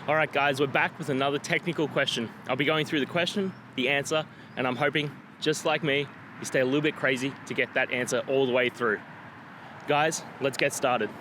All right guys, we're back with another technical question. I'll be going through the question, the answer, and I'm hoping, just like me, you stay a little bit crazy to get that answer all the way through. Guys, let's get started.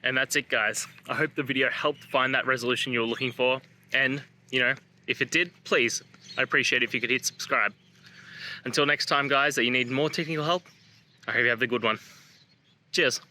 And that's it guys. I hope the video helped find that resolution you were looking for. And, if it did, please, I'd appreciate it if you could hit subscribe. Until next time guys, that you need more technical help, I hope you have a good one. Cheers.